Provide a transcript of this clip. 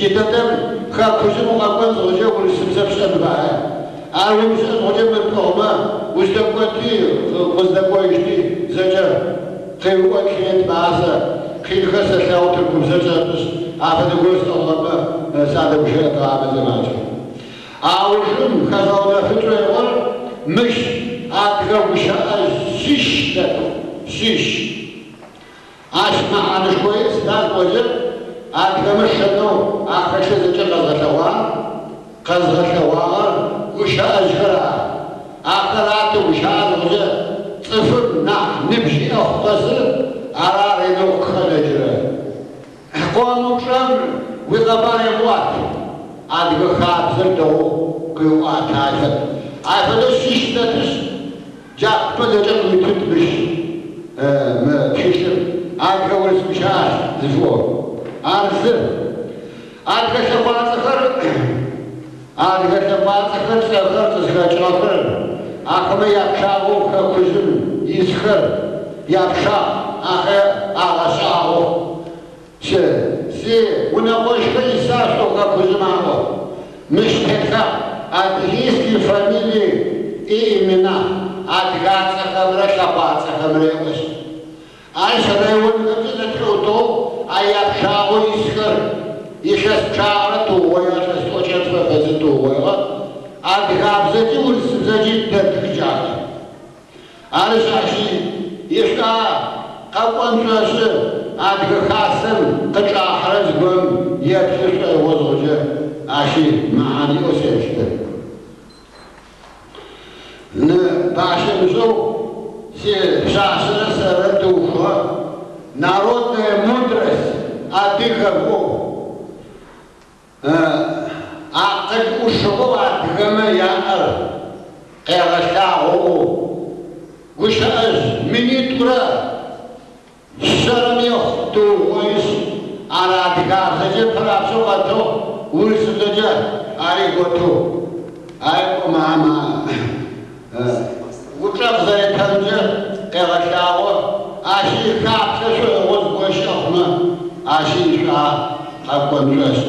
جدًا خاطر مقابل زوجة والسبسة بقى. أنا مش زوجة من القومة وزدقتي وزدقويشتي زوجة قيوة كيت بعثة كيل خسر شاوتكم زوجة بس عفوا قلت الله ما سعد بشرط عبد زمانك. أولهم خزانة فترة يقول مش أتقرب شيء شيش أسمع عن شوية ذات وجه أتقرب شنو آخر شيء ذكر قزغ شوار وشاء أجهرة آخرات وشاء الغزة طفل نبشي أختصر أراري نوك خلجرة قوانو شمر وغبار يموات أتقرب خابزر دو قيوات عايفة عايفة الشيشتاتس جاء فلجر ويتبش تشيشر أتقرب ورسمشاش زفور أرسل أتقرب شفاعة خرق أتقرب شفاعة خرق سخر أخما يبشاغو كخزن يسخر يبشا أغشاغو سي ونقوش كيساشو كخزماغو مش تكا أتهيسكي فاميلي إيمنا أتقاد سخمرا شفاعة سخمرا وش أي سبيون كتزة تلوتو أي يبشاغو يسخر يشس شعرته ويشس وشس ففزته ويغط أتغابزتي ورسبزتي ترتكجاتي أرساشي يشتا قوان شاسر أتغخاسم قطع حرز قم يبسش وزوجة أشي معاني أسيشتر باشمزو شاسر سردوخوا народная мудрость أتغبو أعقد أشغل أتغمى يأر قيغشاعو وشأز من يترى سرم يخطو ويس على أتغاب سجل فرابسو قطو ورسلجة أريقوتو أريقو معما وطرف زي تنجة قيغشاعو أشي كابسة شوي وزبوش أخما أشي شعا أقوى نرس